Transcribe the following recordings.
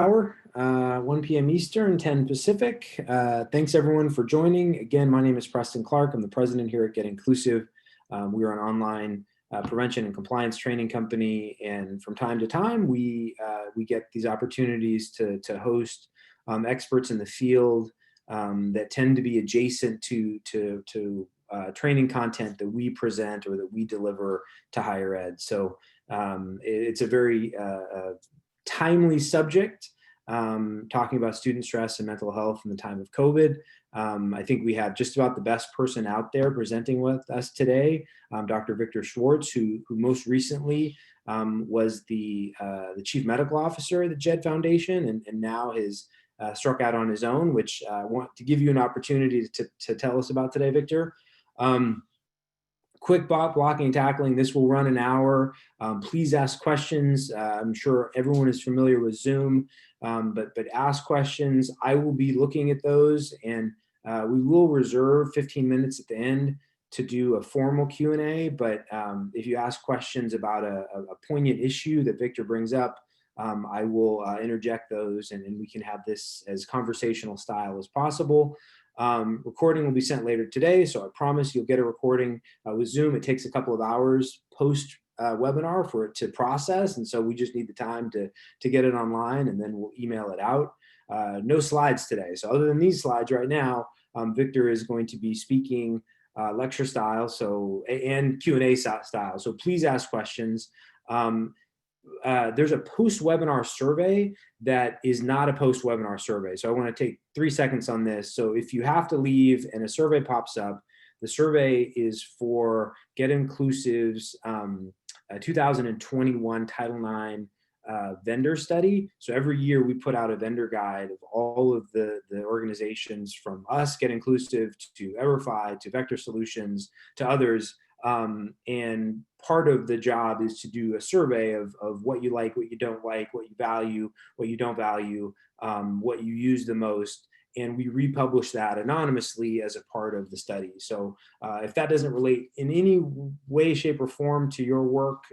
hour, 1 p.m. Eastern, 10 Pacific. Thanks everyone for joining. Again, my name is Preston Clark. I'm the president here at Get Inclusive. We are an online prevention and compliance training company, and from time to time, we get these opportunities to host experts in the field that tend to be adjacent to training content that we present or that we deliver to higher ed. So it's a very timely subject, talking about student stress and mental health in the time of COVID. I think we have just about the best person out there presenting with us today, Dr. Victor Shwartz, who most recently was the chief medical officer at the JED Foundation, and now has struck out on his own, which I want to give you an opportunity to tell us about today, Victor. Quick blocking and tackling. This will run an hour. Please ask questions. I'm sure everyone is familiar with Zoom, but ask questions. I will be looking at those, and we will reserve 15 minutes at the end to do a formal Q&A. But if you ask questions about a poignant issue that Victor brings up, I will interject those, and we can have this as conversational style as possible. Recording will be sent later today, so I promise you'll get a recording. With Zoom, it takes a couple of hours post webinar for it to process, and so we just need the time to get it online, and then we'll email it out. No slides today, so other than these slides right now, Victor is going to be speaking lecture style, and Q&A style, so please ask questions. There's a post-webinar survey that is not a post-webinar survey. So I want to take 3 seconds on this. So if you have to leave and a survey pops up, the survey is for Get Inclusive's 2021 Title IX vendor study. So every year we put out a vendor guide of all of the organizations, from us, Get Inclusive, to Everfi, to Vector Solutions, to others. And part of the job is to do a survey of what you like, what you don't like, what you value, what you don't value, what you use the most, and we republish that anonymously as a part of the study. So if that doesn't relate in any way, shape, or form to your work,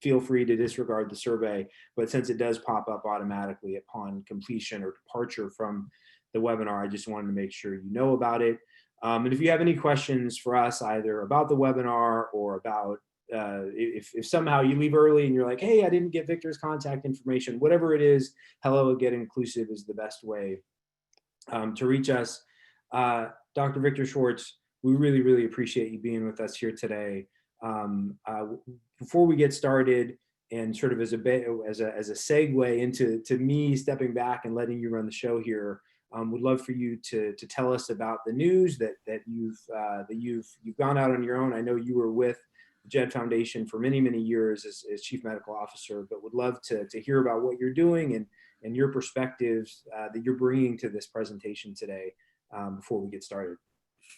feel free to disregard the survey. But since it does pop up automatically upon completion or departure from the webinar, I just wanted to make sure you know about it. And if you have any questions for us, either about the webinar or about if somehow you leave early and you're like, hey, I didn't get Victor's contact information, whatever it is, hello at Get Inclusive is the best way to reach us. Dr. Victor Shwartz, we really, really appreciate you being with us here today. Before we get started, and sort of as a segue into me stepping back and letting you run the show here, would love for you to tell us about the news that you've gone out on your own. I know you were with the JED Foundation for many, many years as Chief Medical Officer, but would love to hear about what you're doing and your perspectives that you're bringing to this presentation today before we get started.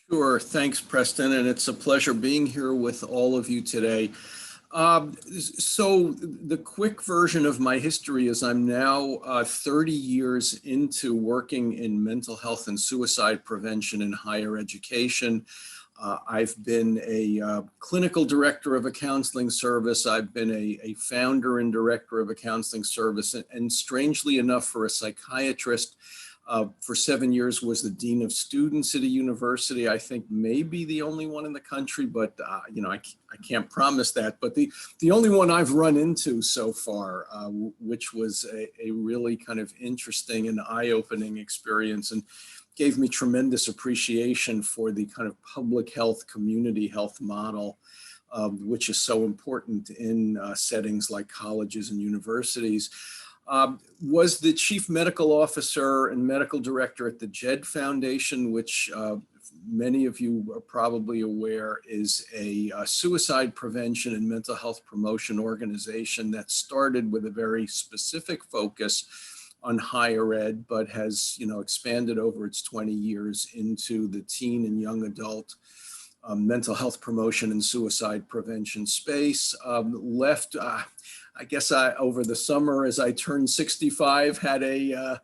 Sure, thanks, Preston, and it's a pleasure being here with all of you today. So the quick version of my history is I'm now 30 years into working in mental health and suicide prevention in higher education. I've been a clinical director of a counseling service. I've been a founder and director of a counseling service, and strangely enough, for a psychiatrist, for 7 years was the dean of students at a university. I think maybe the only one in the country, but I can't promise that. But the only one I've run into so far, which was a really kind of interesting and eye-opening experience, and gave me tremendous appreciation for the kind of public health, community health model, which is so important in settings like colleges and universities. Was the chief medical officer and medical director at the JED Foundation, which many of you are probably aware is a suicide prevention and mental health promotion organization that started with a very specific focus on higher ed, but has expanded over its 20 years into the teen and young adult mental health promotion and suicide prevention space. Left, I guess over the summer, as I turned 65, had a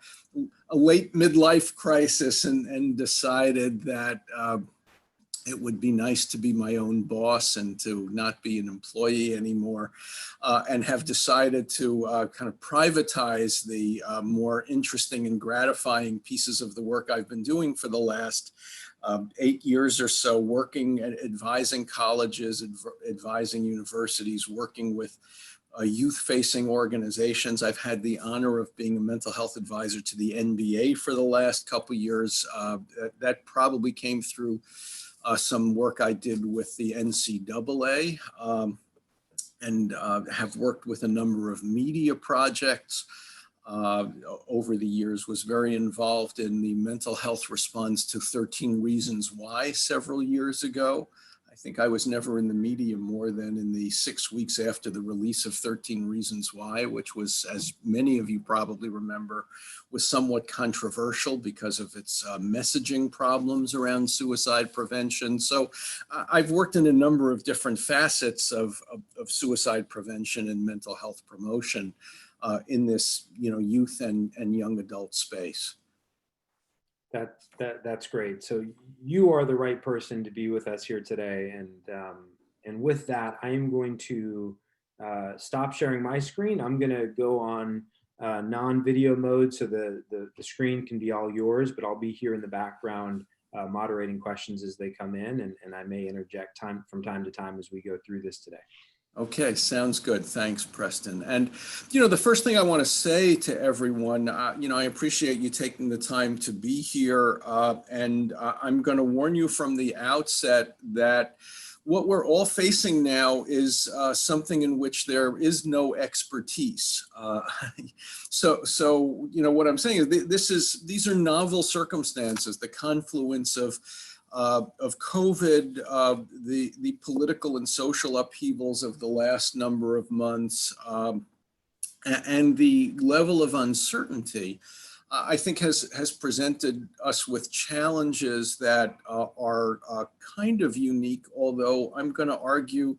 late midlife crisis and decided that it would be nice to be my own boss and to not be an employee anymore, and have decided to kind of privatize the more interesting and gratifying pieces of the work I've been doing for the last 8 years or so, working and advising colleges, advising universities, working with youth-facing organizations. I've had the honor of being a mental health advisor to the NBA for the last couple of years. That probably came through some work I did with the NCAA, and have worked with a number of media projects over the years, was very involved in the mental health response to 13 Reasons Why several years ago. I think I was never in the media more than in the 6 weeks after the release of 13 Reasons Why, which was, as many of you probably remember, was somewhat controversial because of its messaging problems around suicide prevention. So I've worked in a number of different facets of suicide prevention and mental health promotion in this, youth and young adult space. That's great. So you are the right person to be with us here today, and with that, I am going to stop sharing my screen. I'm going to go on non-video mode, so the screen can be all yours, but I'll be here in the background moderating questions as they come in, and I may interject from time to time as we go through this today. Okay, sounds good. Thanks, Preston. And, the first thing I want to say to everyone, I appreciate you taking the time to be here. And I'm going to warn you from the outset that what we're all facing now is something in which there is no expertise. So what I'm saying is these are novel circumstances, the confluence of COVID, the political and social upheavals of the last number of months, and the level of uncertainty, I think has presented us with challenges that are kind of unique, although I'm going to argue,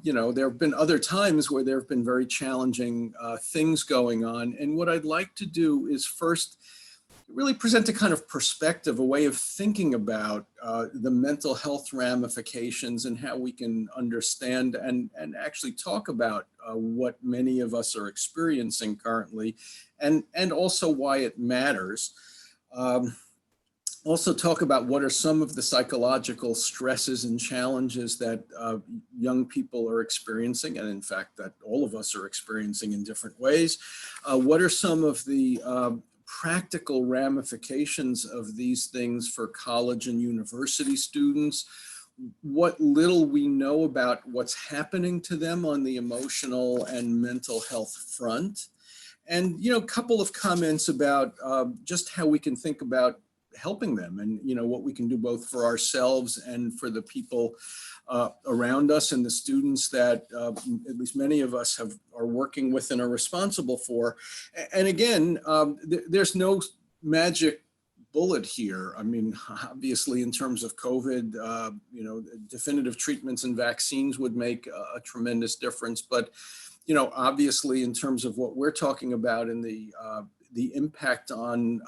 there have been other times where there have been very challenging things going on. And what I'd like to do is first really present a kind of perspective, a way of thinking about the mental health ramifications and how we can understand and actually talk about what many of us are experiencing currently, and also why it matters. Also talk about what are some of the psychological stresses and challenges that young people are experiencing, and in fact that all of us are experiencing in different ways. What are some of the practical ramifications of these things for college and university students, what little we know about what's happening to them on the emotional and mental health front, and a couple of comments about just how we can think about helping them, and what we can do both for ourselves and for the people around us and the students that at least many of us are working with and are responsible for. And again, there's no magic bullet here. I mean, obviously in terms of COVID, definitive treatments and vaccines would make a tremendous difference. But, obviously in terms of what we're talking about and the impact on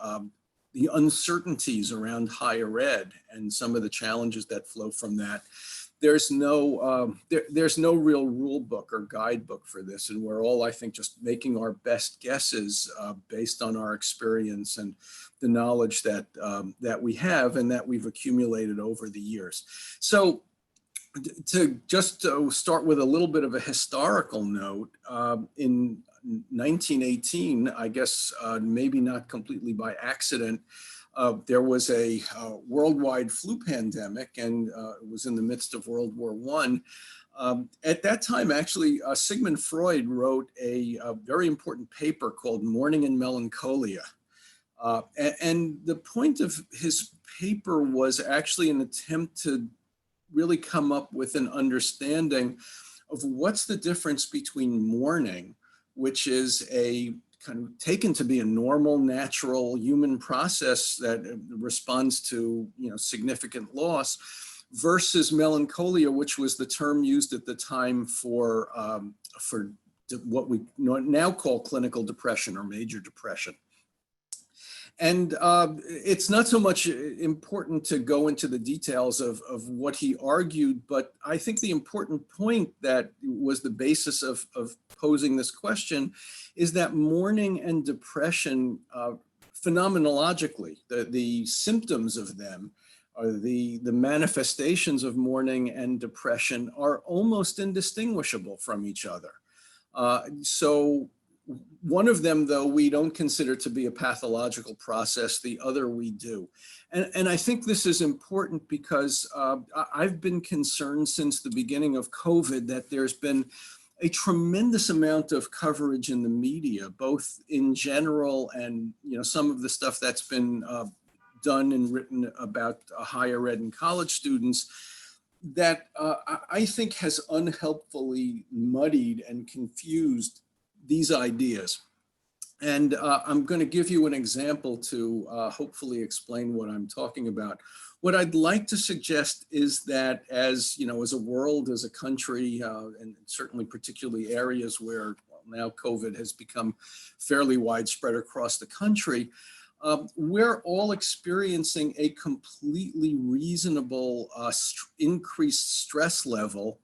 the uncertainties around higher ed and some of the challenges that flow from that, there's no real rule book or guidebook for this, and we're all, I think, just making our best guesses based on our experience and the knowledge that we have and that we've accumulated over the years. So, to just start with a little bit of a historical note, in 1918, I guess maybe not completely by accident, there was a worldwide flu pandemic, and it was in the midst of World War I. At that time, actually, Sigmund Freud wrote a very important paper called Mourning and Melancholia. And the point of his paper was actually an attempt to really come up with an understanding of what's the difference between mourning, which is a kind of taken to be a normal, natural human process that responds to significant loss, versus melancholia, which was the term used at the time for what we now call clinical depression or major depression. And it's not so much important to go into the details of what he argued, but I think the important point that was the basis of posing this question is that mourning and depression, phenomenologically, the symptoms of them, or the manifestations of mourning and depression are almost indistinguishable from each other. So one of them, though, we don't consider to be a pathological process. The other we do. And I think this is important because I've been concerned since the beginning of COVID that there's been a tremendous amount of coverage in the media, both in general and, some of the stuff that's been done and written about higher ed and college students that I think has unhelpfully muddied and confused these ideas. And I'm going to give you an example to hopefully explain what I'm talking about. What I'd like to suggest is that as a world, as a country, and certainly particularly areas where now COVID has become fairly widespread across the country, we're all experiencing a completely reasonable increased stress level,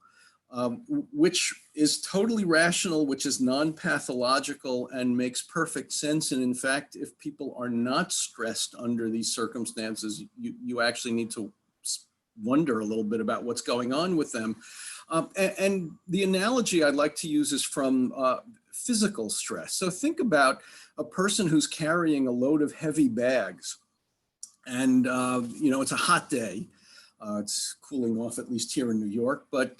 which is totally rational, which is non-pathological and makes perfect sense. And in fact, if people are not stressed under these circumstances, you actually need to wonder a little bit about what's going on with them. And the analogy I'd like to use is from physical stress. So think about a person who's carrying a load of heavy bags and, it's a hot day. It's cooling off, at least here in New York, but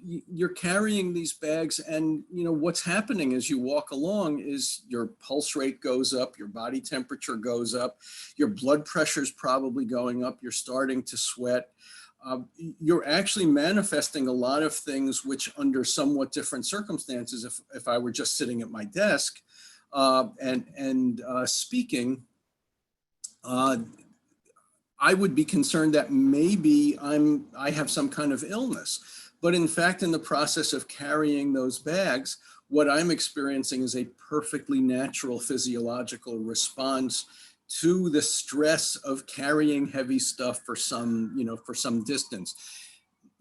you're carrying these bags and, what's happening as you walk along is your pulse rate goes up, your body temperature goes up, your blood pressure is probably going up, you're starting to sweat. You're actually manifesting a lot of things which under somewhat different circumstances, if I were just sitting at my desk and speaking, I would be concerned that maybe I have some kind of illness. But in fact, in the process of carrying those bags, what I'm experiencing is a perfectly natural physiological response to the stress of carrying heavy stuff for some distance.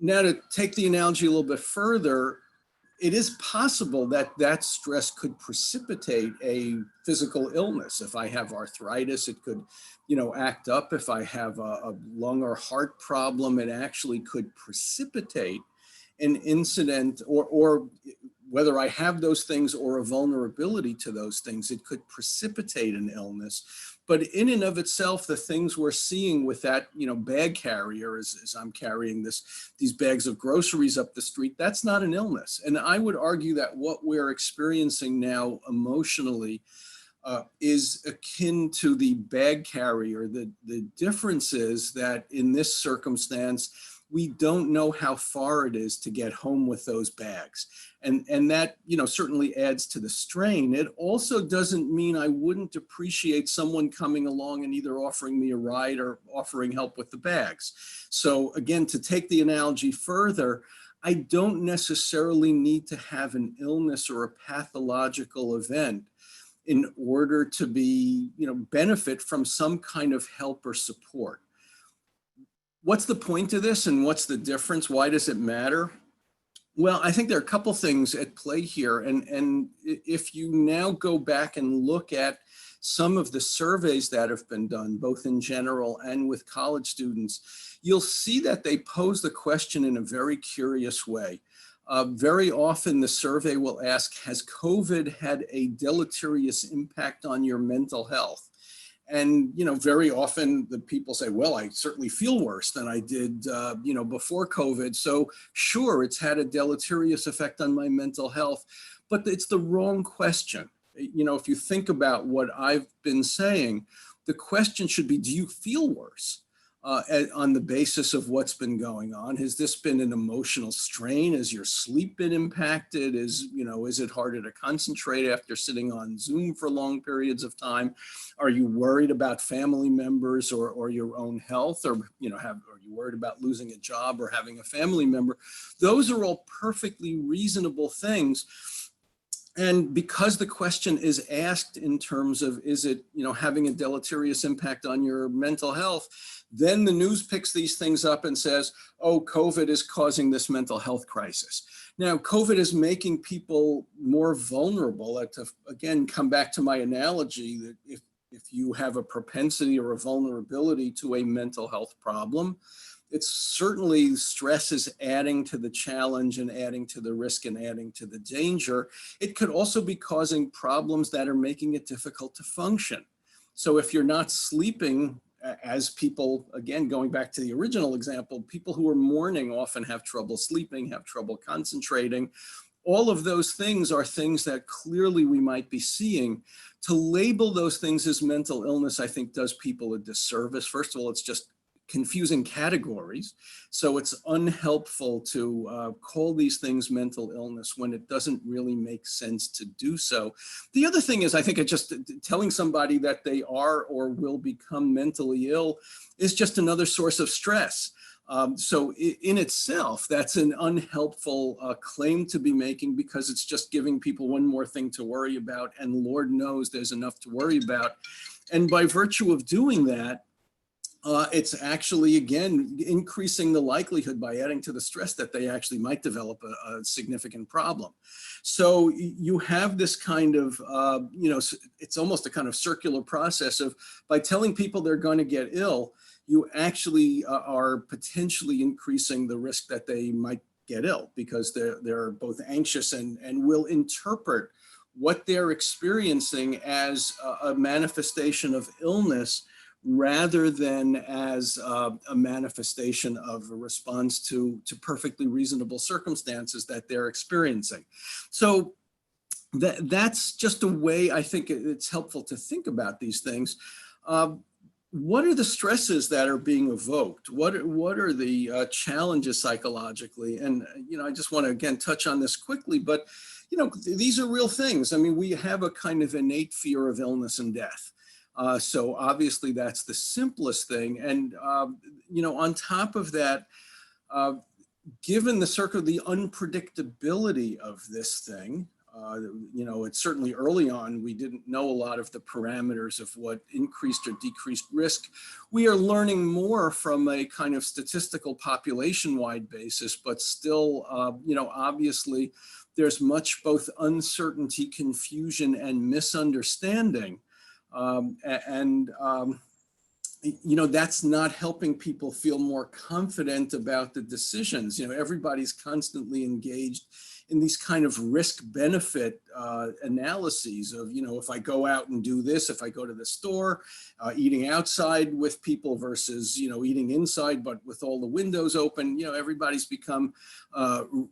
Now, to take the analogy a little bit further, it is possible that that stress could precipitate a physical illness. If I have arthritis, it could, act up. If I have a lung or heart problem, it actually could precipitate an incident, or whether I have those things or a vulnerability to those things, it could precipitate an illness. But in and of itself, the things we're seeing with that, bag carrier as I'm carrying these bags of groceries up the street, that's not an illness. And I would argue that what we're experiencing now emotionally is akin to the bag carrier. The difference is that in this circumstance, we don't know how far it is to get home with those bags. And that, certainly adds to the strain. It also doesn't mean I wouldn't appreciate someone coming along and either offering me a ride or offering help with the bags. So again, to take the analogy further, I don't necessarily need to have an illness or a pathological event in order to be, benefit from some kind of help or support. What's the point of this and what's the difference? Why does it matter? Well, I think there are a couple things at play here. And if you now go back and look at some of the surveys that have been done, both in general and with college students, you'll see that they pose the question in a very curious way. Very often the survey will ask, has COVID had a deleterious impact on your mental health? And, very often the people say, well, I certainly feel worse than I did, before COVID. So sure, it's had a deleterious effect on my mental health, but it's the wrong question. If you think about what I've been saying, the question should be, do you feel worse? On the basis of what's been going on? Has this been an emotional strain? Has your sleep been impacted? Is it harder to concentrate after sitting on Zoom for long periods of time? Are you worried about family members or your own health? Or, are you worried about losing a job or having a family member? Those are all perfectly reasonable things. And because the question is asked in terms of, is it, having a deleterious impact on your mental health, then the news picks these things up and says, oh, COVID is causing this mental health crisis. Now, COVID is making people more vulnerable. To, again, come back to my analogy that if you have a propensity or a vulnerability to a mental health problem, it's certainly stress is adding to the challenge and adding to the risk and adding to the danger. It could also be causing problems that are making it difficult to function. So if you're not sleeping, as people, again, going back to the original example, people who are mourning often have trouble sleeping, have trouble concentrating. All of those things are things that clearly we might be seeing. To label those things as mental illness, I think, does people a disservice. First of all, it's just confusing categories. So it's unhelpful to call these things mental illness when it doesn't really make sense to do so. The other thing is, I think just telling somebody that they are or will become mentally ill is just another source of stress. So in itself, that's an unhelpful claim to be making, because it's just giving people one more thing to worry about, and Lord knows there's enough to worry about. And by virtue of doing that, it's actually, again, increasing the likelihood by adding to the stress that they actually might develop a significant problem. So you have this kind of, it's almost a kind of circular process of, by telling people they're going to get ill, you actually are potentially increasing the risk that they might get ill, because they're both anxious and will interpret what they're experiencing as a manifestation of illness, rather than as a manifestation of a response to perfectly reasonable circumstances that they're experiencing. So that's just a way I think it's helpful to think about these things. What are the stresses that are being evoked? What are the challenges psychologically? And, I just want to, again, touch on this quickly, but, these are real things. I mean, we have a kind of innate fear of illness and death. So obviously that's the simplest thing. And, on top of that, given the unpredictability of this thing, it's certainly early on, we didn't know a lot of the parameters of what increased or decreased risk. We are learning more from a kind of statistical population-wide basis, but still, obviously there's much both uncertainty, confusion, and misunderstanding. That's not helping people feel more confident about the decisions. Everybody's constantly engaged in these kind of risk-benefit analyses of, if I go out and do this, if I go to the store, eating outside with people versus, eating inside, but with all the windows open, everybody's become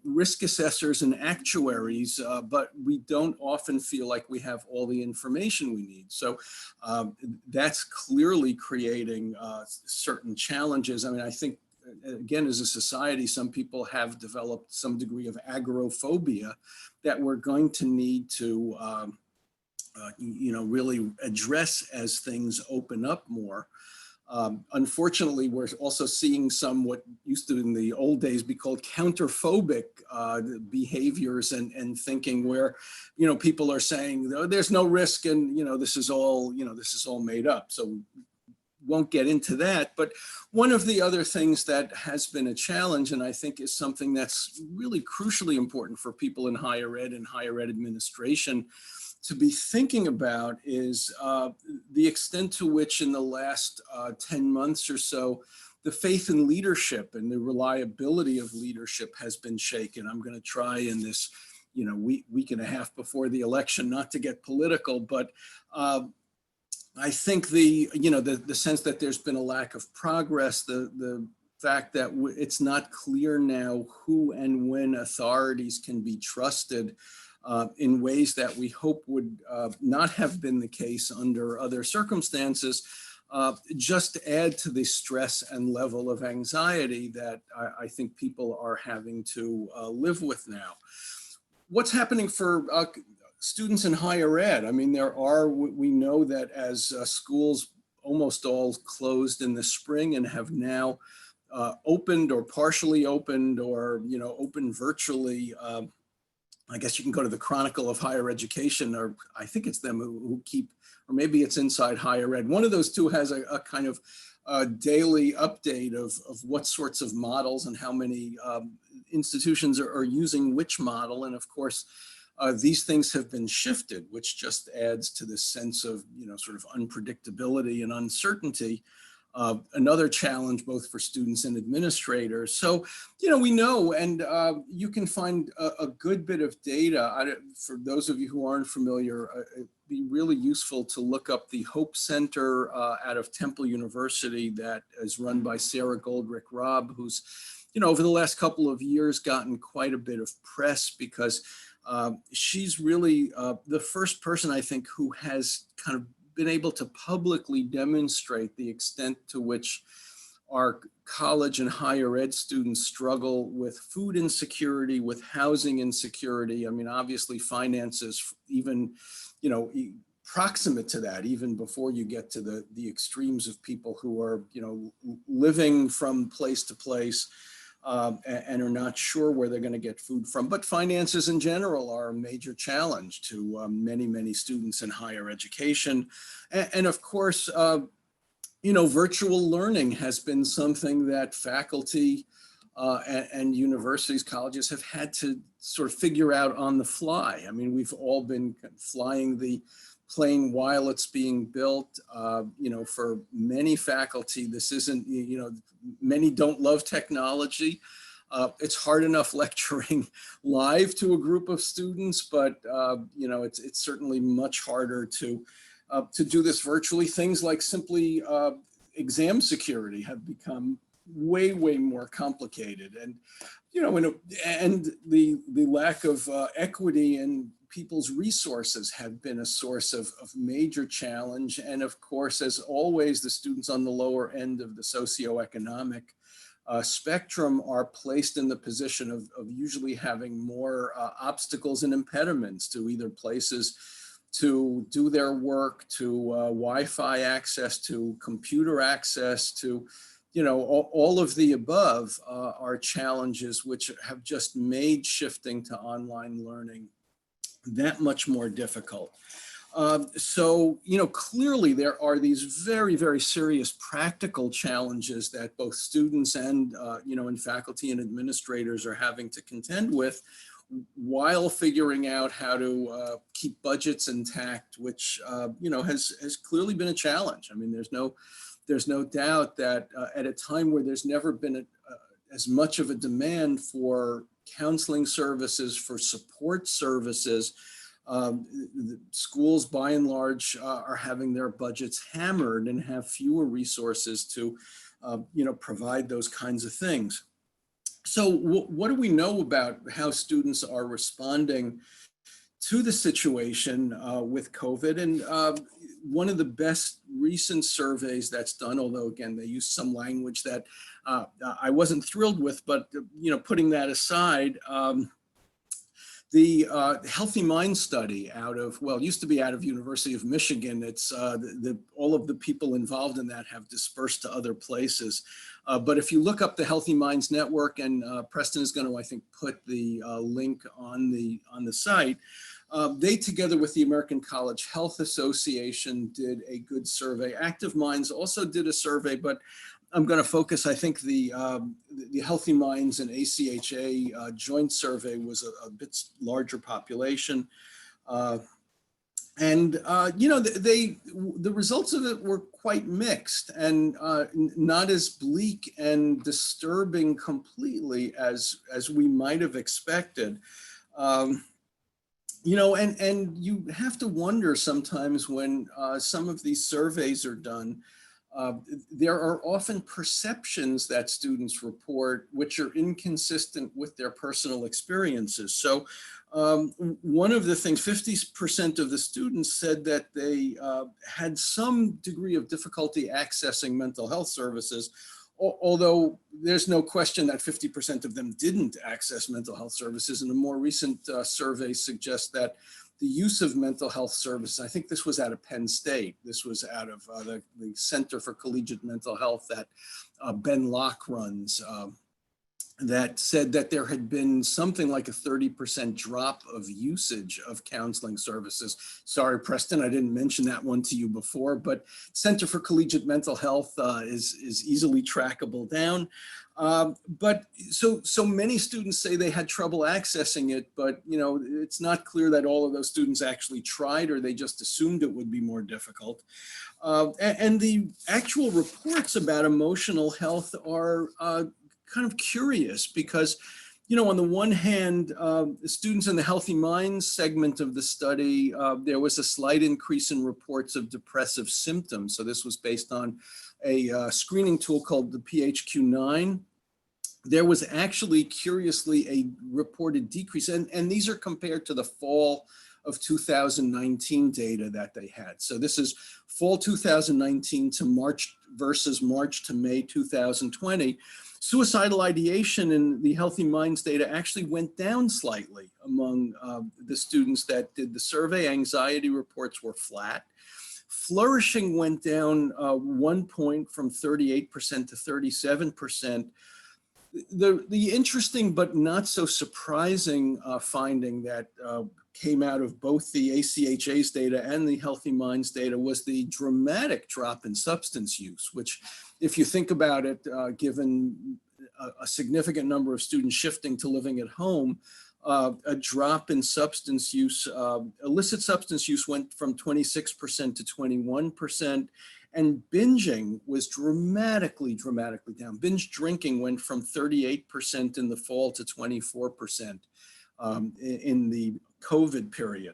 risk assessors and actuaries, but we don't often feel like we have all the information we need. So that's clearly creating certain challenges. I mean, I think, again, as a society, some people have developed some degree of agoraphobia that we're going to need to, really address as things open up more. Unfortunately, we're also seeing some what used to in the old days be called counterphobic behaviors and thinking, where, people are saying, oh, there's no risk, and, this is all made up. So won't get into that. But one of the other things that has been a challenge, and I think is something that's really crucially important for people in higher ed and higher ed administration to be thinking about, is the extent to which in the last 10 months or so, the faith in leadership and the reliability of leadership has been shaken. I'm going to try in this, week and a half before the election not to get political, but I think the sense that there's been a lack of progress, the fact that it's not clear now who and when authorities can be trusted in ways that we hope would not have been the case under other circumstances, just add to the stress and level of anxiety that I think people are having to live with now. What's happening for students in higher ed? I mean, we know that as schools almost all closed in the spring and have now opened or partially opened or, opened virtually I guess you can go to the Chronicle of Higher Education, or I think it's them who keep, or maybe it's Inside Higher Ed. One of those two has a kind of daily update of what sorts of models and how many institutions are using which model. And of course, these things have been shifted, which just adds to this sense of, sort of unpredictability and uncertainty. Another challenge both for students and administrators. So, we know, and you can find a good bit of data. For those of you who aren't familiar, it'd be really useful to look up the Hope Center out of Temple University that is run by Sarah Goldrick Robb, who's, over the last couple of years gotten quite a bit of press because she's really the first person, I think, who has kind of been able to publicly demonstrate the extent to which our college and higher ed students struggle with food insecurity, with housing insecurity. I mean, obviously finances, even, proximate to that, even before you get to the extremes of people who are, living from place to place and are not sure where they're going to get food from. But finances in general are a major challenge to many, many students in higher education. And of course, virtual learning has been something that faculty and universities, colleges have had to sort of figure out on the fly. I mean, we've all been flying the plane while it's being built. For many faculty, this isn't, many don't love technology. It's hard enough lecturing live to a group of students, but it's certainly much harder to do this virtually. Things like simply exam security have become way, way more complicated, and and the lack of equity in people's resources have been a source of major challenge. And of course, as always, the students on the lower end of the socioeconomic spectrum are placed in the position of usually having more obstacles and impediments to either places to do their work, to Wi-Fi access, to computer access, to all of the above are challenges which have just made shifting to online learning that much more difficult. So, clearly there are these very, very serious practical challenges that both students and, and faculty and administrators are having to contend with while figuring out how to keep budgets intact, which, has clearly been a challenge. I mean, there's no doubt that at a time where there's never been as much of a demand for counseling services, for support services, the schools by and large are having their budgets hammered and have fewer resources to, provide those kinds of things. So what do we know about how students are responding to the situation with COVID? And one of the best recent surveys that's done, although again, they use some language that I wasn't thrilled with, but putting that aside, the Healthy Mind study out of, well, it used to be out of University of Michigan. It's all of the people involved in that have dispersed to other places. But if you look up the Healthy Minds Network, and Preston is going to, I think, put the link on the site, they, together with the American College Health Association, did a good survey. Active Minds also did a survey, but I'm going to focus, I think the Healthy Minds and ACHA joint survey was a bit larger population. The results of it were quite mixed and not as bleak and disturbing completely as we might have expected. And you have to wonder sometimes when some of these surveys are done, there are often perceptions that students report which are inconsistent with their personal experiences. So one of the things, 50% of the students said that they had some degree of difficulty accessing mental health services, although there's no question that 50% of them didn't access mental health services. And a more recent survey suggests that the use of mental health services, I think this was out of Penn State, this was out of the Center for Collegiate Mental Health that Ben Locke runs. that said that there had been something like a 30% drop of usage of counseling services. Sorry, Preston, I didn't mention that one to you before, but Center for Collegiate Mental Health is easily trackable down. But so many students say they had trouble accessing it, but it's not clear that all of those students actually tried, or they just assumed it would be more difficult. And the actual reports about emotional health are kind of curious because, on the one hand, the students in the Healthy Minds segment of the study, there was a slight increase in reports of depressive symptoms. So this was based on a screening tool called the PHQ-9. There was actually, curiously, a reported decrease, and these are compared to the fall of 2019 data that they had. So this is fall 2019 to March versus March to May 2020. Suicidal ideation in the Healthy Minds data actually went down slightly among the students that did the survey. Anxiety reports were flat. Flourishing went down 1 point from 38% to 37%. The interesting but not so surprising finding that came out of both the ACHA's data and the Healthy Minds data was the dramatic drop in substance use, which, if you think about it, given a significant number of students shifting to living at home, a drop in substance use, illicit substance use went from 26% to 21%, and binging was dramatically down. Binge drinking went from 38% in the fall to 24% in the COVID period.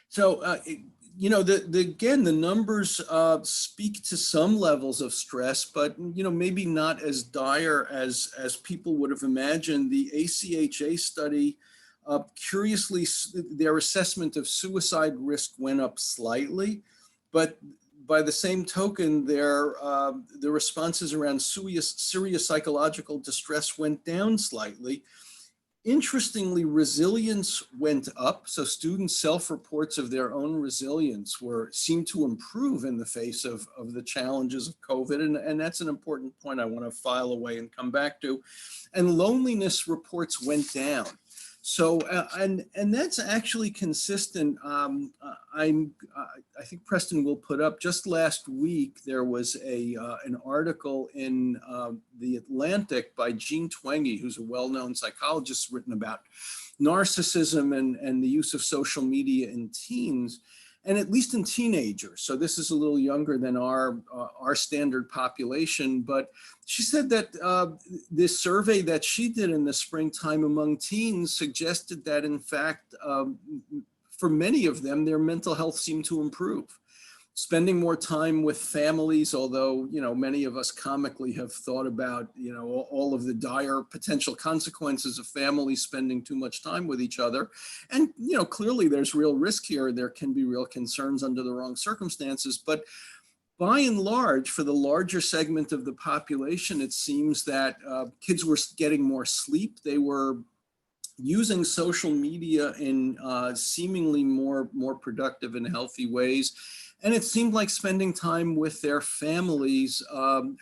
So, again, the numbers speak to some levels of stress, but, maybe not as dire as people would have imagined. The ACHA study, curiously, their assessment of suicide risk went up slightly, but by the same token, the responses around serious psychological distress went down slightly. Interestingly, resilience went up. So students' self-reports of their own resilience seemed to improve in the face of the challenges of COVID. And that's an important point I want to file away and come back to. And loneliness reports went down. So, and that's actually consistent. I think Preston will put up, just last week, there was an article in The Atlantic by Jean Twenge, who's a well-known psychologist, written about narcissism and the use of social media in teens, and at least in teenagers. So this is a little younger than our standard population, but she said that this survey that she did in the springtime among teens suggested that, in fact, for many of them, their mental health seemed to improve. Spending more time with families, although, many of us comically have thought about, all of the dire potential consequences of families spending too much time with each other. And, clearly there's real risk here. There can be real concerns under the wrong circumstances. But by and large, for the larger segment of the population, it seems that kids were getting more sleep. They were using social media in seemingly more productive and healthy ways. And it seemed like spending time with their families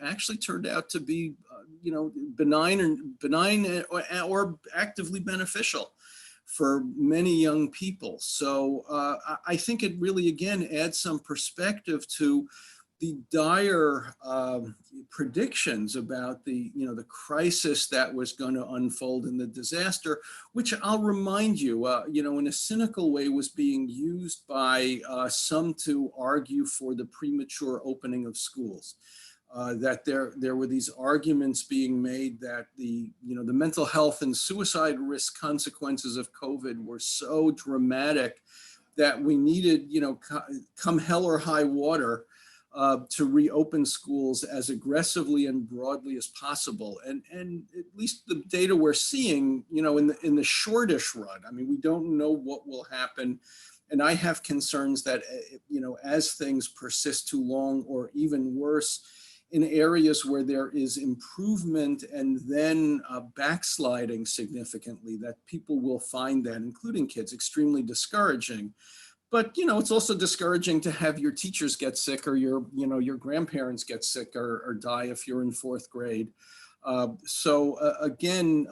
actually turned out to be, benign or actively beneficial for many young people. So I think it really, again, adds some perspective to the dire predictions about the crisis that was going to unfold in the disaster, which I'll remind you, in a cynical way, was being used by some to argue for the premature opening of schools. That there were these arguments being made that the mental health and suicide risk consequences of COVID were so dramatic that we needed, come hell or high water, to reopen schools as aggressively and broadly as possible. And at least the data we're seeing, in the shortish run, I mean, we don't know what will happen. And I have concerns that, as things persist too long, or even worse, in areas where there is improvement and then backsliding significantly, that people will find that, including kids, extremely discouraging. But, it's also discouraging to have your teachers get sick, or your grandparents get sick or die if you're in fourth grade. Again,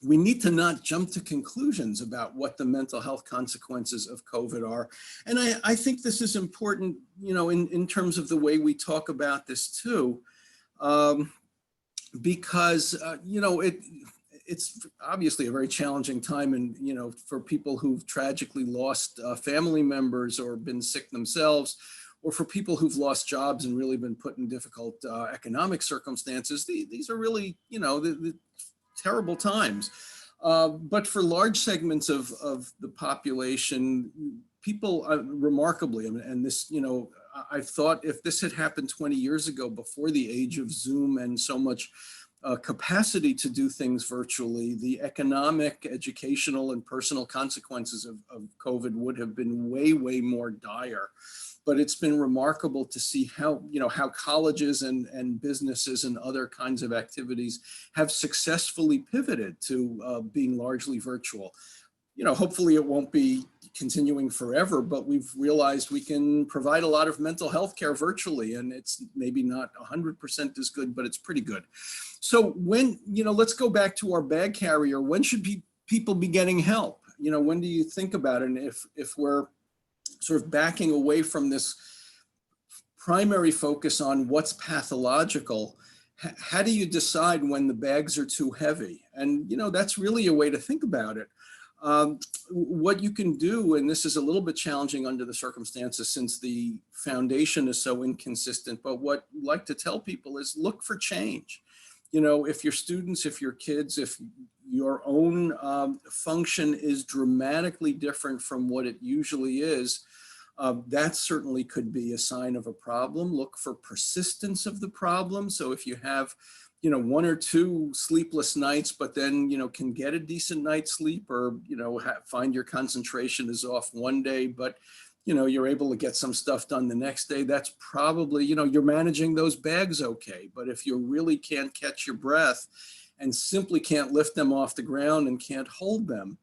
we need to not jump to conclusions about what the mental health consequences of COVID are. And I think this is important, in terms of the way we talk about this too, because, it's obviously a very challenging time, and for people who've tragically lost family members or been sick themselves, or for people who've lost jobs and really been put in difficult economic circumstances. These are really, the terrible times. But for large segments of the population, people remarkably, and this, I thought if this had happened 20 years ago, before the age of Zoom and so much capacity to do things virtually, the economic, educational, and personal consequences of COVID would have been way, way more dire. But it's been remarkable to see how, how colleges and businesses and other kinds of activities have successfully pivoted to being largely virtual. Hopefully it won't be continuing forever, but we've realized we can provide a lot of mental health care virtually, and it's maybe not 100% as good, but it's pretty good. So when, let's go back to our bag carrier. When should people be getting help? When do you think about it? And if we're sort of backing away from this primary focus on what's pathological, how do you decide when the bags are too heavy? And, that's really a way to think about it. What you can do, and this is a little bit challenging under the circumstances since the foundation is so inconsistent, but what I like to tell people is look for change. If your students, if your kids, if your own function is dramatically different from what it usually is, that certainly could be a sign of a problem. Look for persistence of the problem. So if you have, 1 or 2 sleepless nights, but then, can get a decent night's sleep, or, find your concentration is off one day, but, you're able to get some stuff done the next day, that's probably, you're managing those bags okay. But if you really can't catch your breath and simply can't lift them off the ground and can't hold them,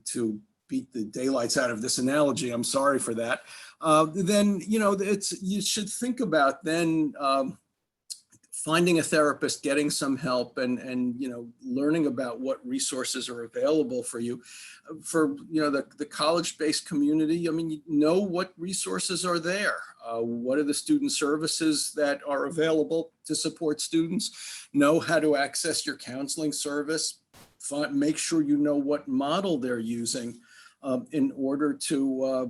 to beat the daylights out of this analogy, I'm sorry for that, then, you should think about then finding a therapist, getting some help, and learning about what resources are available for you. For the college-based community, what resources are there? What are the student services that are available to support students? Know how to access your counseling service. Make sure you know what model they're using in order to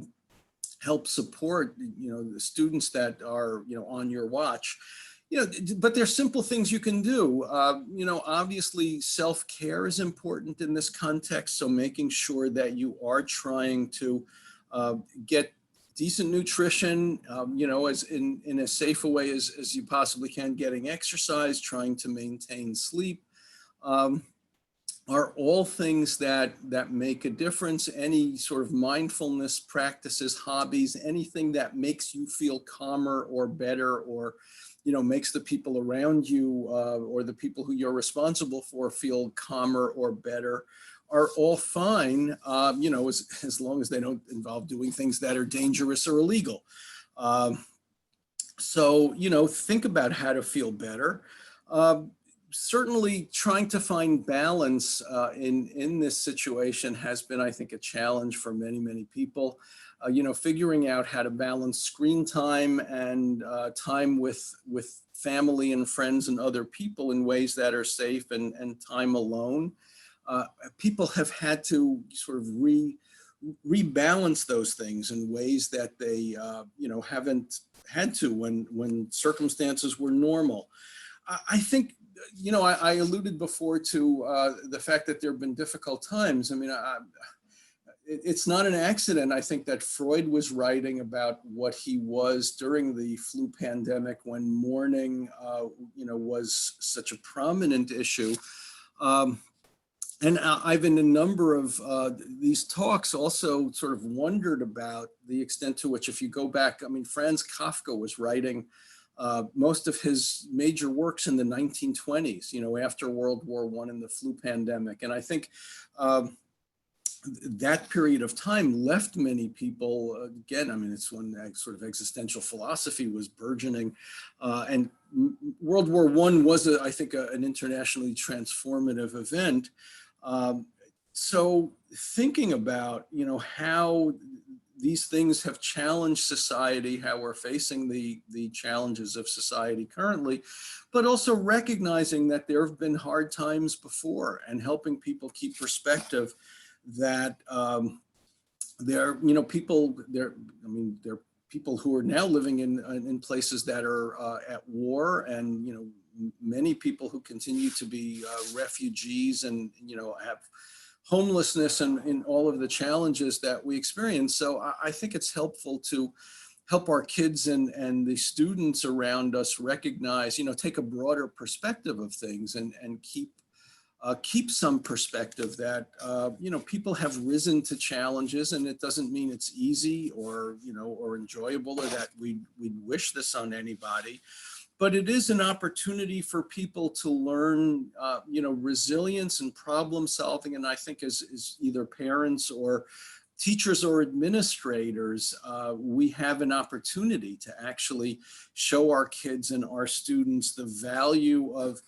help support the students that are on your watch. But there's simple things you can do. Obviously self-care is important in this context. So making sure that you are trying to get decent nutrition, as in as safe a way as you possibly can, getting exercise, trying to maintain sleep, are all things that make a difference. Any sort of mindfulness practices, hobbies, anything that makes you feel calmer or better, or makes the people around you or the people who you're responsible for feel calmer or better, are all fine, as long as they don't involve doing things that are dangerous or illegal. So, think about how to feel better. Certainly trying to find balance in this situation has been, I think, a challenge for many, many people. Figuring out how to balance screen time and time with family and friends and other people in ways that are safe, and time alone. People have had to sort of rebalance those things in ways that they haven't had to when circumstances were normal. I think, I alluded before to the fact that there have been difficult times. It's not an accident, I think, that Freud was writing about what he was during the flu pandemic, when mourning, was such a prominent issue. And I've in a number of these talks also sort of wondered about the extent to which, if you go back, Franz Kafka was writing most of his major works in the 1920s, after World War I and the flu pandemic. And I think that period of time left many people, again, I mean, it's when that sort of existential philosophy was burgeoning. And World War I was, I think, an internationally transformative event. Um, so thinking about, how these things have challenged society, how we're facing the challenges of society currently, but also recognizing that there have been hard times before and helping people keep perspective that there, people there. I mean, there are people who are now living in places that are at war, and many people who continue to be refugees, and have homelessness and all of the challenges that we experience. So I think it's helpful to help our kids and the students around us recognize, take a broader perspective of things, and keep some perspective that, people have risen to challenges, and it doesn't mean it's easy or, or enjoyable, or that we'd wish this on anybody. But it is an opportunity for people to learn, resilience and problem solving. And I think as either parents or teachers or administrators, we have an opportunity to actually show our kids and our students the value of,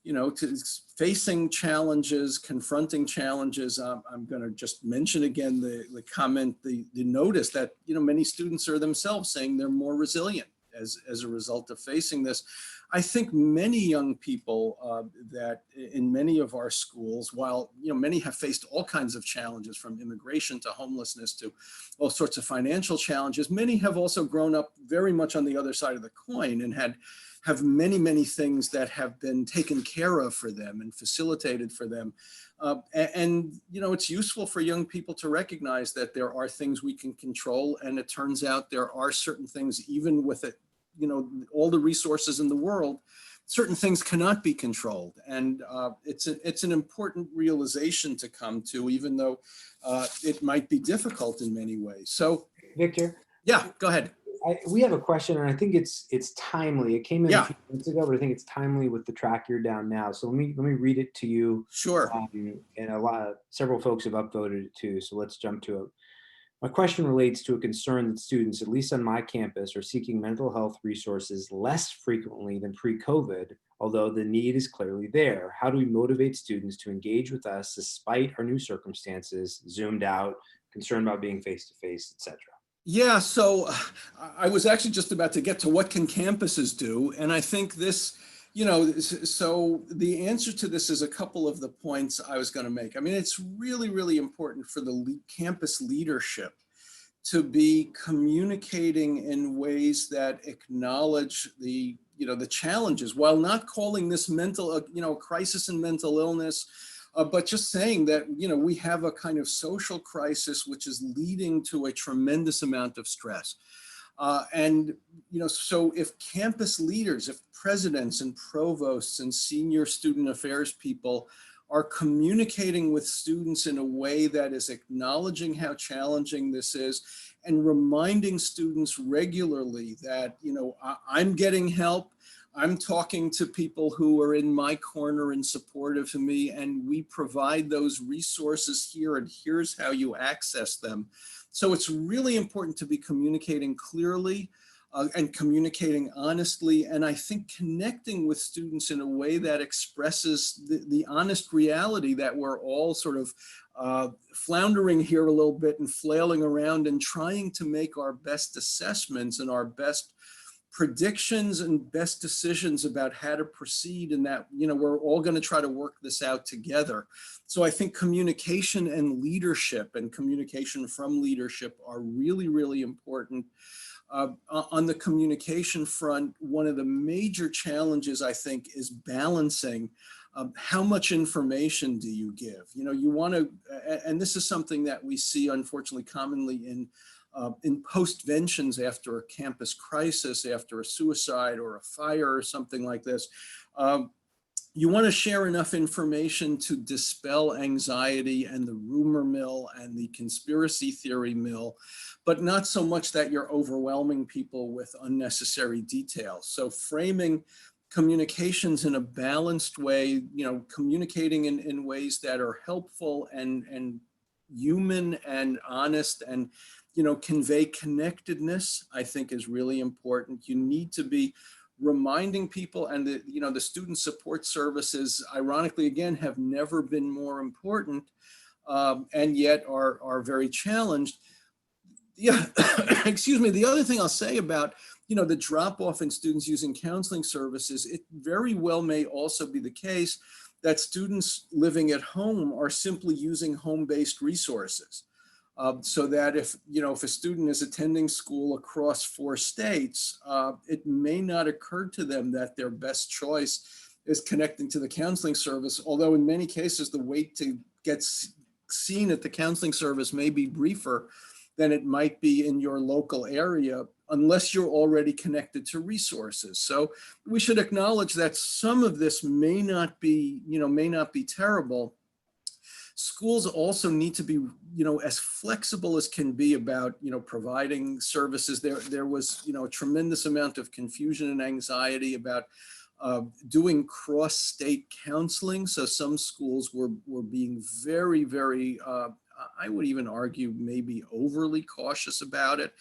to facing challenges, confronting challenges. I'm going to just mention again the comment, the notice that, many students are themselves saying they're more resilient as a result of facing this. I think many young people that in many of our schools, while many have faced all kinds of challenges, from immigration to homelessness to all sorts of financial challenges, many have also grown up very much on the other side of the coin and have many, many things that have been taken care of for them and facilitated for them. And it's useful for young people to recognize that there are things we can control. And it turns out there are certain things, even with it, all the resources in the world, certain things cannot be controlled. And it's an important realization to come to, even though it might be difficult in many ways. So, Victor? Yeah, go ahead. We have a question, and I think it's timely. It came in Yeah. a few minutes ago, but I think it's timely with the track you're down now. So let me read it to you. Sure. And several folks have upvoted it too. So let's jump to it. My question relates to a concern that students, at least on my campus, are seeking mental health resources less frequently than pre-COVID, although the need is clearly there. How do we motivate students to engage with us despite our new circumstances, zoomed out, concerned about being face-to-face, etc.? Yeah, so I was actually just about to get to what can campuses do. And I think this, so the answer to this is a couple of the points I was going to make. I mean, it's really, really important for the campus leadership to be communicating in ways that acknowledge the challenges, while not calling this crisis in mental illness, but just saying that, we have a kind of social crisis which is leading to a tremendous amount of stress. And, so if campus leaders, if presidents and provosts and senior student affairs people are communicating with students in a way that is acknowledging how challenging this is, and reminding students regularly that, I'm getting help, I'm talking to people who are in my corner and supportive of me, and we provide those resources here, and here's how you access them. So it's really important to be communicating clearly and communicating honestly, and I think connecting with students in a way that expresses the honest reality that we're all sort of floundering here a little bit and flailing around and trying to make our best assessments and our best predictions and best decisions about how to proceed, and that, we're all going to try to work this out together. So I think communication and leadership and communication from leadership are really, really important. On the communication front, one of the major challenges, I think, is balancing how much information do you give? You want to, and this is something that we see, unfortunately, commonly in postventions after a campus crisis, after a suicide or a fire or something like this. You want to share enough information to dispel anxiety and the rumor mill and the conspiracy theory mill, but not so much that you're overwhelming people with unnecessary details. So framing communications in a balanced way, communicating in ways that are helpful and human and honest, and convey connectedness, I think, is really important. You need to be reminding people, and the student support services, ironically, again, have never been more important, and yet are very challenged. Yeah, excuse me. The other thing I'll say about, the drop off in students using counseling services, it very well may also be the case that students living at home are simply using home-based resources. So that if a student is attending school across 4 states, it may not occur to them that their best choice is connecting to the counseling service, although in many cases the wait to get seen at the counseling service may be briefer than it might be in your local area, unless you're already connected to resources. So we should acknowledge that some of this may not be terrible. Schools also need to be, as flexible as can be about, providing services. There was, a tremendous amount of confusion and anxiety about doing cross-state counseling. So some schools were being very, very, I would even argue, maybe overly cautious about it.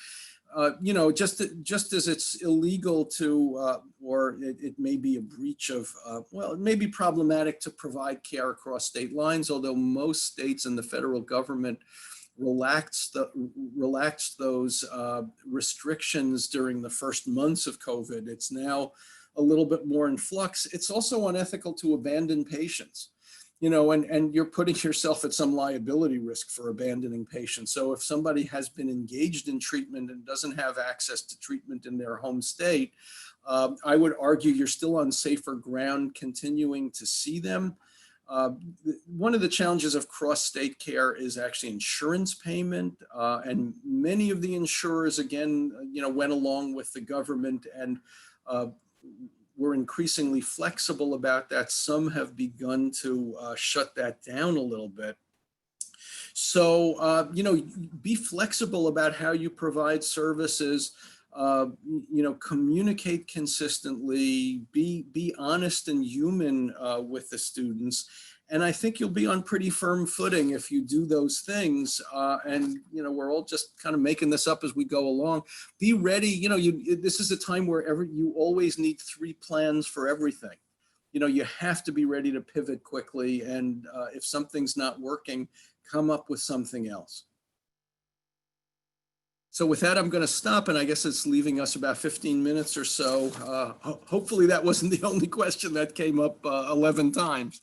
Just as it's illegal to, or it may be a breach of, it may be problematic to provide care across state lines, although most states and the federal government relaxed those restrictions during the first months of COVID. It's now a little bit more in flux. It's also unethical to abandon patients. And you're putting yourself at some liability risk for abandoning patients. So if somebody has been engaged in treatment and doesn't have access to treatment in their home state, I would argue you're still on safer ground continuing to see them. One of the challenges of cross-state care is actually insurance payment. And many of the insurers, again, went along with the government and we're increasingly flexible about that. Some have begun to shut that down a little bit. So, be flexible about how you provide services, communicate consistently, be honest and human with the students. And I think you'll be on pretty firm footing if you do those things. And, we're all just kind of making this up as we go along. Be ready. This is a time where you always need 3 plans for everything. You have to be ready to pivot quickly. And if something's not working, come up with something else. So with that, I'm going to stop. And I guess it's leaving us about 15 minutes or so. Hopefully that wasn't the only question that came up 11 times.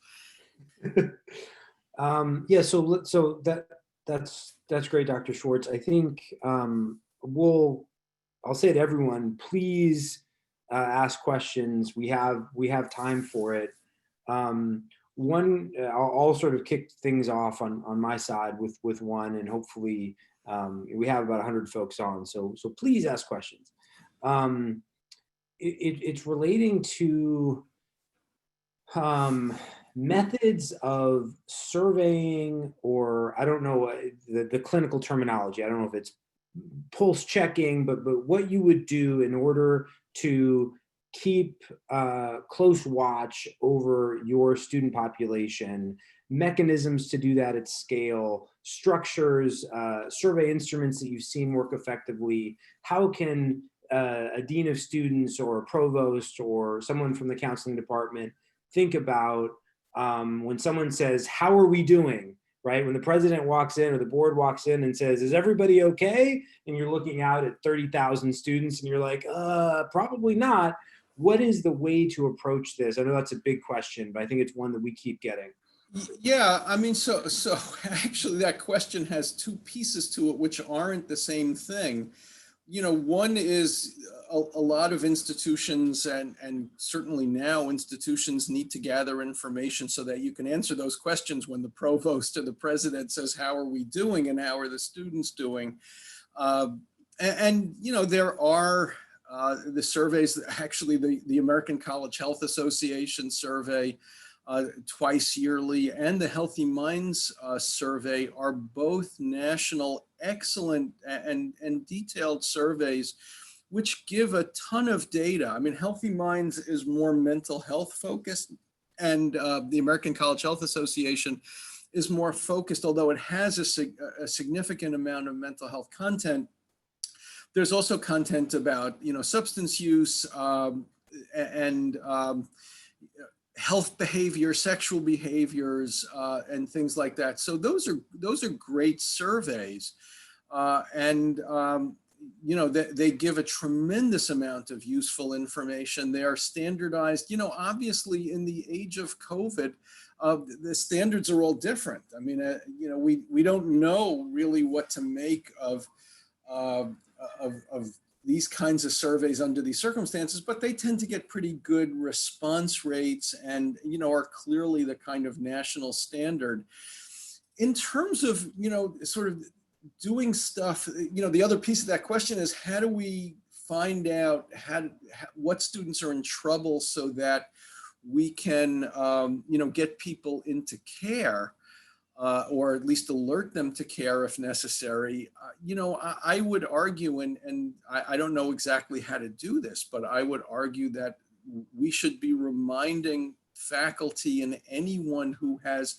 Yeah, so that's great, Dr. Shwartz. I think I'll say to everyone, please ask questions. We have time for it. I'll sort of kick things off on my side with one, and hopefully we have about 100 folks on. So please ask questions. It's relating to methods of surveying, or I don't know the clinical terminology. I don't know if it's pulse checking, but what you would do in order to keep close watch over your student population, mechanisms to do that at scale, structures, survey instruments that you've seen work effectively. How can a dean of students or a provost or someone from the counseling department think about when someone says, "How are we doing?" Right? When the president walks in or the board walks in and says, "Is everybody okay?" And you're looking out at 30,000 students and you're like, probably not. What is the way to approach this? I know that's a big question, but I think it's one that we keep getting. Yeah, I mean, so actually that question has 2 pieces to it, which aren't the same thing. One is a lot of institutions and certainly now institutions need to gather information so that you can answer those questions when the provost or the president says, "How are we doing?" and "How are the students doing?" There are the surveys, actually the American College Health Association survey twice yearly, and the Healthy Minds survey are both national, excellent and detailed surveys, which give a ton of data. I mean, Healthy Minds is more mental health focused, and the American College Health Association is more focused, although it has a significant amount of mental health content. There's also content about, substance use and health behavior, sexual behaviors, and things like that. So those are great surveys, they give a tremendous amount of useful information. They are standardized. Obviously, in the age of COVID, the standards are all different. I mean, we don't know really what to make of these kinds of surveys under these circumstances, but they tend to get pretty good response rates and, are clearly the kind of national standard. In terms of, sort of doing stuff, the other piece of that question is, how do we find out what students are in trouble so that we can, get people into care? Or at least alert them to care if necessary. I would argue, and I don't know exactly how to do this, but I would argue that we should be reminding faculty and anyone who has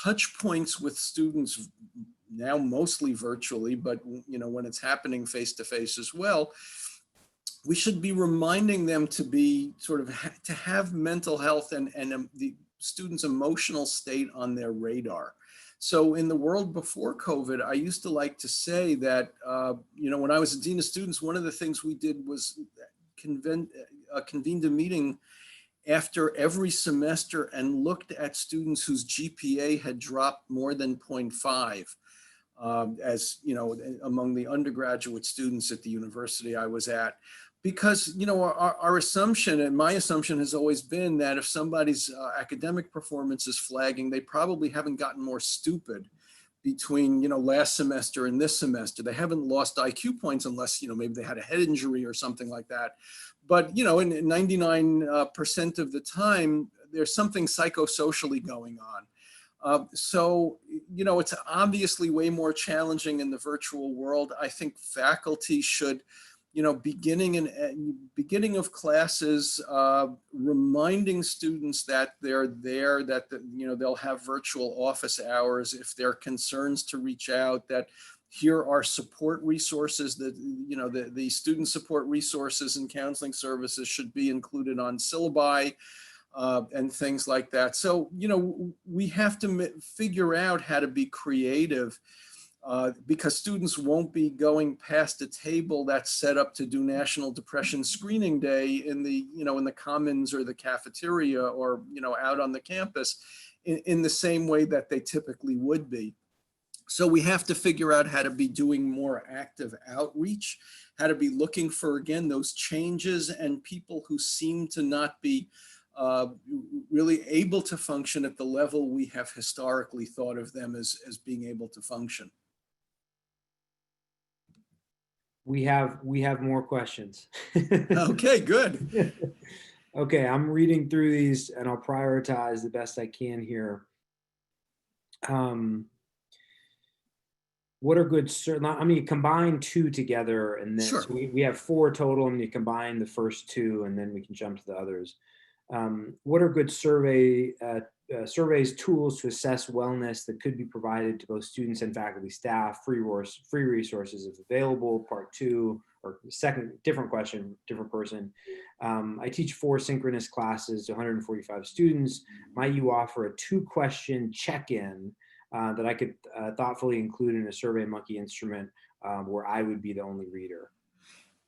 touch points with students, now mostly virtually, but when it's happening face to face as well, we should be reminding them to be sort of to have mental health and the students' emotional state on their radar. So in the world before COVID, I used to like to say that, when I was a dean of students, one of the things we did was convened a meeting after every semester and looked at students whose GPA had dropped more than 0.5, as among the undergraduate students at the university I was at. Because, our assumption, and my assumption has always been that if somebody's academic performance is flagging, they probably haven't gotten more stupid between, last semester and this semester. They haven't lost IQ points unless, maybe they had a head injury or something like that. But, in 99% of the time, there's something psychosocially going on. So, it's obviously way more challenging in the virtual world. I think faculty should, beginning of classes, reminding students that they're there, that they'll have virtual office hours. If there are concerns, to reach out, that here are support resources, that the student support resources and counseling services should be included on syllabi, and things like that. So we have to figure out how to be creative. Because students won't be going past a table that's set up to do National Depression Screening Day in the, in the commons or the cafeteria or, out on the campus in the same way that they typically would be. So we have to figure out how to be doing more active outreach, how to be looking for, again, those changes and people who seem to not be really able to function at the level we have historically thought of them as being able to function. We have more questions. Okay, good. Okay, I'm reading through these and I'll prioritize the best I can here. What are good, I'm going to combine two together, and then Sure. So we have four total. I'm going to combine the first two and then we can jump to the others. What are good surveys, tools to assess wellness that could be provided to both students and faculty staff? Free resources if available. Part two, or second, different question, different person. I teach 4 synchronous classes to 145 students. Might you offer a 2-question check-in that I could thoughtfully include in a SurveyMonkey instrument where I would be the only reader?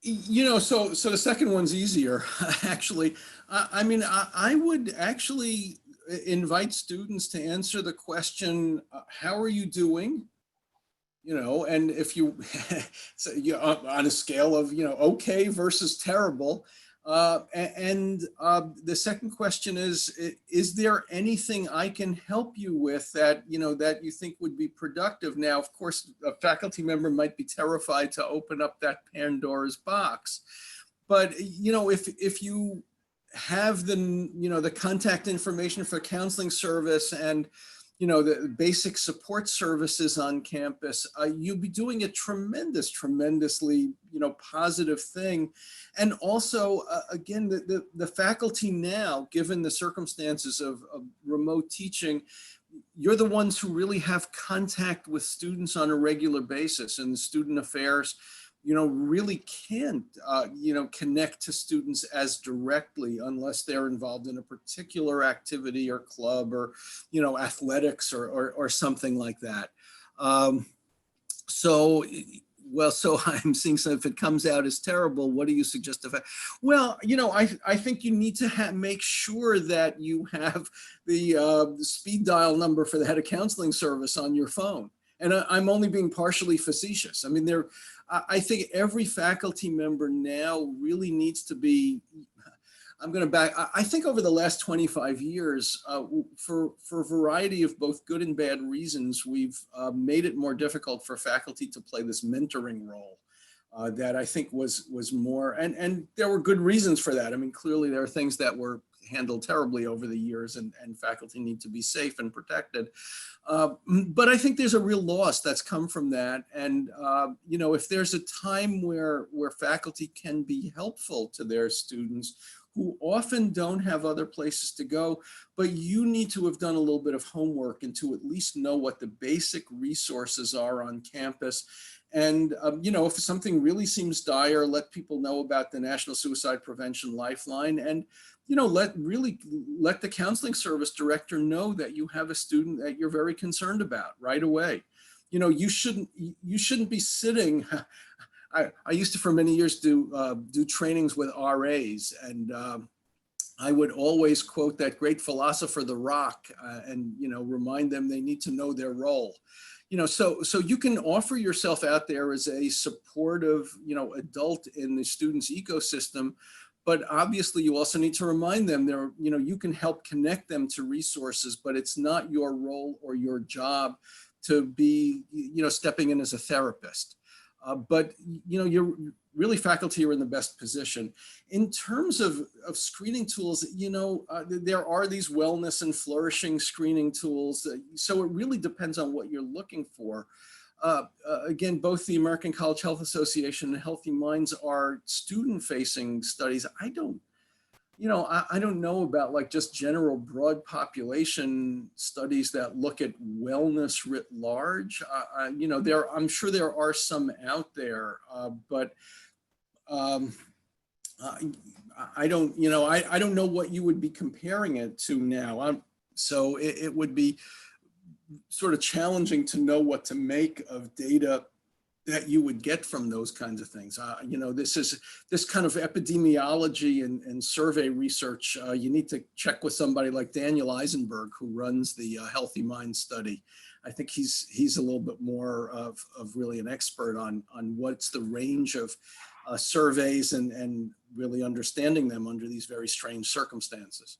So the second one's easier, actually. I would actually invite students to answer the question, how are you doing? And if you, so, on a scale of, okay versus terrible. The second question is there anything I can help you with that, that you think would be productive? Now, of course, a faculty member might be terrified to open up that Pandora's box, but, if you have the contact information for counseling service and, the basic support services on campus, you'll be doing a tremendously, positive thing. And also, again, the faculty now, given the circumstances of remote teaching, you're the ones who really have contact with students on a regular basis, and student affairs, really can't, connect to students as directly unless they're involved in a particular activity or club or, athletics or something like that. So, so I'm seeing, so if it comes out as terrible, what do you suggest? Well, I think you need to make sure that you have the speed dial number for the head of counseling service on your phone. And I'm only being partially facetious. I mean, I think every faculty member now really needs to be, I think over the last 25 years, for a variety of both good and bad reasons, we've made it more difficult for faculty to play this mentoring role that I think was more, and there were good reasons for that. I mean, clearly there are things that were handled terribly over the years, and faculty need to be safe and protected. But I think there's a real loss that's come from that. And, if there's a time where faculty can be helpful to their students who often don't have other places to go, but you need to have done a little bit of homework and to at least know what the basic resources are on campus. And, if something really seems dire, let people know about the National Suicide Prevention Lifeline, and, let the counseling service director know that you have a student that you're very concerned about right away. You shouldn't be sitting. I used to, for many years, do trainings with RAs, and I would always quote that great philosopher, The Rock, and remind them they need to know their role. So you can offer yourself out there as a supportive, adult in the student's ecosystem, but obviously you also need to remind them you can help connect them to resources, but it's not your role or your job to be, stepping in as a therapist. But you're really, faculty are in the best position. In terms of screening tools, there are these wellness and flourishing screening tools. So it really depends on what you're looking for. Again, both the American College Health Association and Healthy Minds are student-facing studies. I don't know about like just general broad population studies that look at wellness writ large. I'm sure there are some out there, but I don't know what you would be comparing it to now. So it would be sort of challenging to know what to make of data that you would get from those kinds of things. This kind of epidemiology and survey research, you need to check with somebody like Daniel Eisenberg, who runs the Healthy Mind study. I think he's a little bit more of really an expert on what's the range of surveys and really understanding them under these very strange circumstances.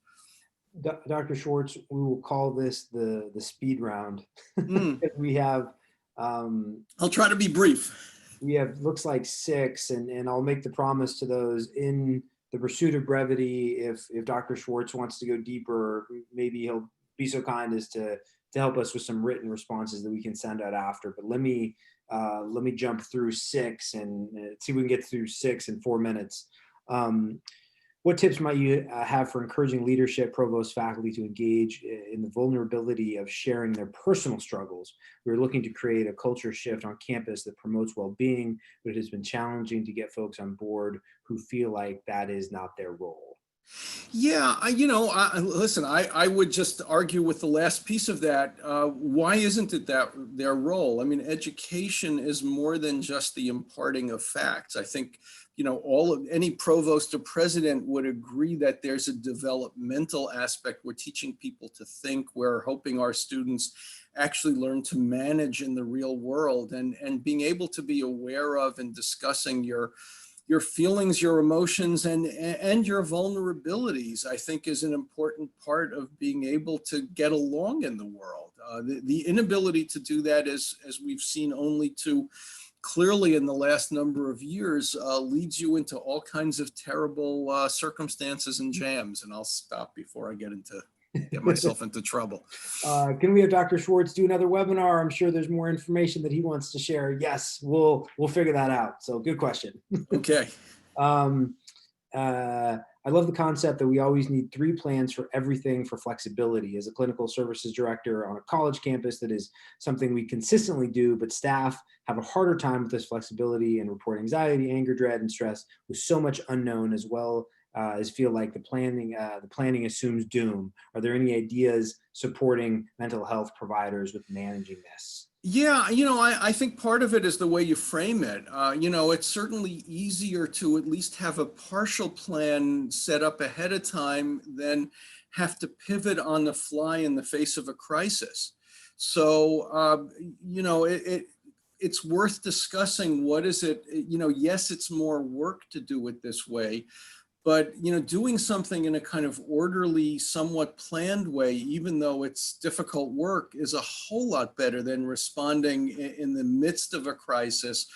Dr. Shwartz, we will call this the speed round. We have I'll try to be brief. We have, looks like 6, and I'll make the promise to those in the pursuit of brevity. If Dr. Shwartz wants to go deeper, maybe he'll be so kind as to help us with some written responses that we can send out after. But let me jump through 6 and see if we can get through 6 in 4 minutes. What tips might you have for encouraging leadership, provost, faculty to engage in the vulnerability of sharing their personal struggles? We're looking to create a culture shift on campus that promotes well-being, but it has been challenging to get folks on board who feel like that is not their role. Yeah, listen, I would just argue with the last piece of that. Why isn't it that their role? I mean, education is more than just the imparting of facts. I think, any provost or president would agree that there's a developmental aspect. We're teaching people to think. We're hoping our students actually learn to manage in the real world, and being able to be aware of and discussing your feelings, your emotions, and your vulnerabilities, I think, is an important part of being able to get along in the world. The inability to do that, as we've seen only too clearly in the last number of years, leads you into all kinds of terrible circumstances and jams. And I'll stop before I get myself into trouble. Can we have Dr. Shwartz do another webinar? I'm sure there's more information that he wants to share. Yes, we'll figure that out. So good question. Okay. I I love the concept that we always need three plans for everything for flexibility. As a clinical services director on a college campus, that is something we consistently do, but staff have a harder time with this flexibility and report anxiety, anger, dread, and stress with so much unknown, as well as feel like the planning assumes doom. Are there any ideas supporting mental health providers with managing this? Yeah, I think part of it is the way you frame it. It's certainly easier to at least have a partial plan set up ahead of time than have to pivot on the fly in the face of a crisis. So, it's worth discussing what is it, yes, it's more work to do it this way, but doing something in a kind of orderly, somewhat planned way, even though it's difficult work, is a whole lot better than responding in the midst of a crisis,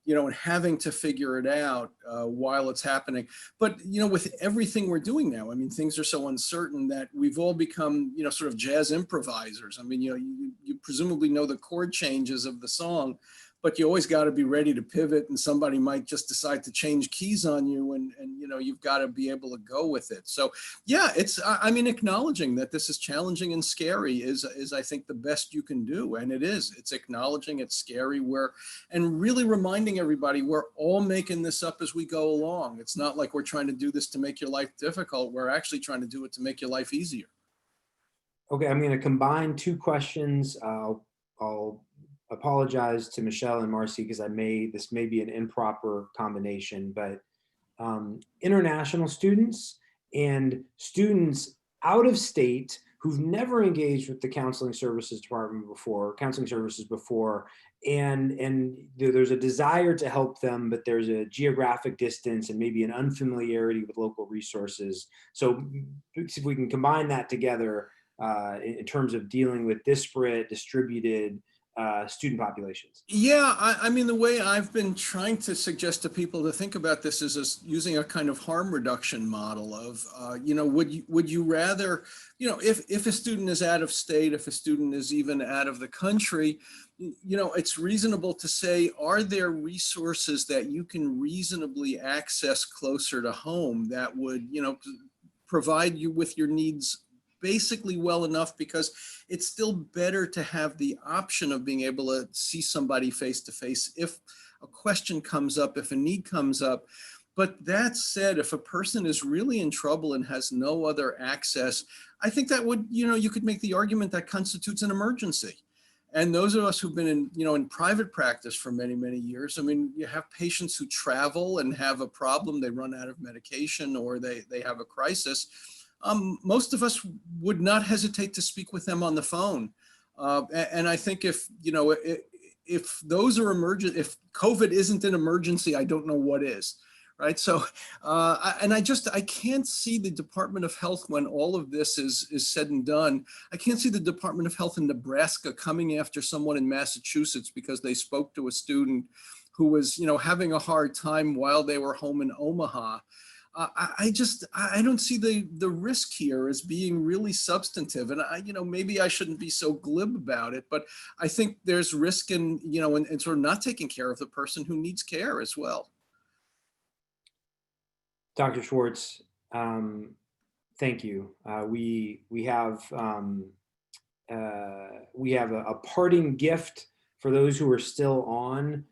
and having to figure it out while it's happening. But with everything we're doing now, I mean, things are so uncertain that we've all become sort of jazz improvisers. I mean, you presumably know the chord changes of the song, but you always got to be ready to pivot, and somebody might just decide to change keys on you, and you've got to be able to go with it. So yeah, I mean, acknowledging that this is challenging and scary is I think the best you can do, and it's acknowledging it's scary, and really reminding everybody we're all making this up as we go along. It's not like we're trying to do this to make your life difficult. We're actually trying to do it to make your life easier. Okay, I'm going to combine two questions. I'll apologize to Michelle and Marcy because this may be an improper combination, but international students and students out of state who've never engaged with the counseling services before, and there's a desire to help them, but there's a geographic distance and maybe an unfamiliarity with local resources. So if we can combine that together in terms of dealing with disparate, distributed student populations. Yeah, I mean, the way I've been trying to suggest to people to think about this is as using a kind of harm reduction model of, would you rather, if a student is out of state, if a student is even out of the country, it's reasonable to say, are there resources that you can reasonably access closer to home that would, provide you with your needs basically well enough, because it's still better to have the option of being able to see somebody face to face if a question comes up, if a need comes up. But that said, if a person is really in trouble and has no other access, I think that would, you could make the argument that constitutes an emergency. And those of us who've been in private practice for many, many years, I mean, you have patients who travel and have a problem, they run out of medication, or they have a crisis. Most of us would not hesitate to speak with them on the phone. And I think if those are emergent, if COVID isn't an emergency, I don't know what is, right? So, I can't see the Department of Health, when all of this is said and done, I can't see the Department of Health in Nebraska coming after someone in Massachusetts because they spoke to a student who was, having a hard time while they were home in Omaha. I don't see the risk here as being really substantive, and maybe I shouldn't be so glib about it, but I think there's risk in sort of not taking care of the person who needs care as well. Dr. Shwartz, thank you. We have a parting gift for those who are still on.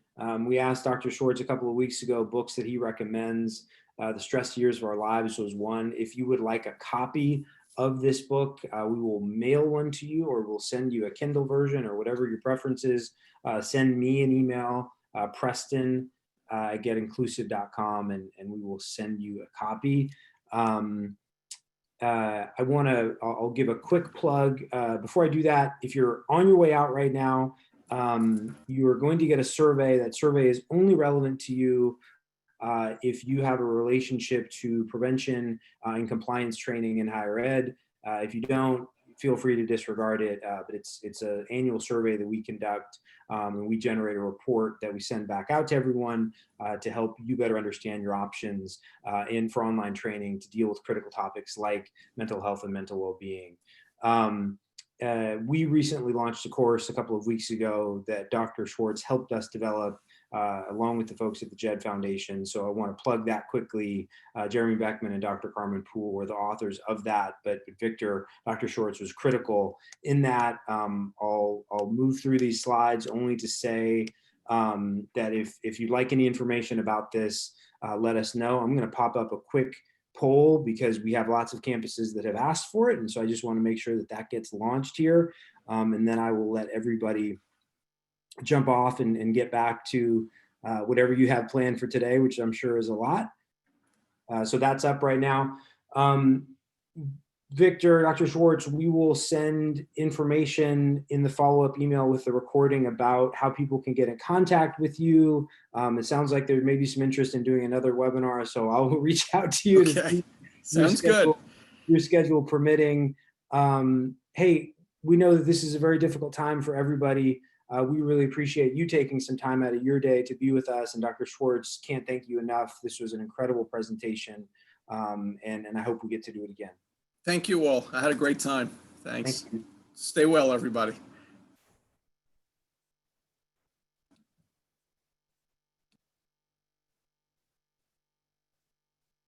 We asked Dr. Shwartz a couple of weeks ago books that he recommends. The Stress Years of Our Lives was one. If you would like a copy of this book, we will mail one to you, or we'll send you a Kindle version, or whatever your preference is. Send me an email, Preston at getinclusive.com, and we will send you a copy. I'll give a quick plug. Before I do that, if you're on your way out right now, you are going to get a survey. That survey is only relevant to you if you have a relationship to prevention and compliance training in higher ed. If you don't, feel free to disregard it. But it's an annual survey that we conduct, and we generate a report that we send back out to everyone to help you better understand your options for online training to deal with critical topics like mental health and mental well-being. We recently launched a course a couple of weeks ago that Dr. Shwartz helped us develop along with the folks at the JED Foundation. So I want to plug that quickly. Jeremy Beckman and Dr. Carmen Poole were the authors of that, but Victor, Dr. Shwartz was critical in that. I'll move through these slides only to say that if you'd like any information about this, let us know. I'm going to pop up a quick poll because we have lots of campuses that have asked for it. And so I just want to make sure that that gets launched here. And then I will let everybody jump off and get back to whatever you have planned for today, which I'm sure is a lot. So that's up right now. Victor, Dr. Shwartz, we will send information in the follow-up email with the recording about how people can get in contact with you. It sounds like there may be some interest in doing another webinar, so I'll reach out to you. Okay. To see Sounds good. Your schedule permitting. Hey, we know that this is a very difficult time for everybody. We really appreciate you taking some time out of your day to be with us. And Dr. Shwartz, can't thank you enough. This was an incredible presentation, and I hope we get to do it again. Thank you all. I had a great time. Thanks. Thank you. Stay well, everybody.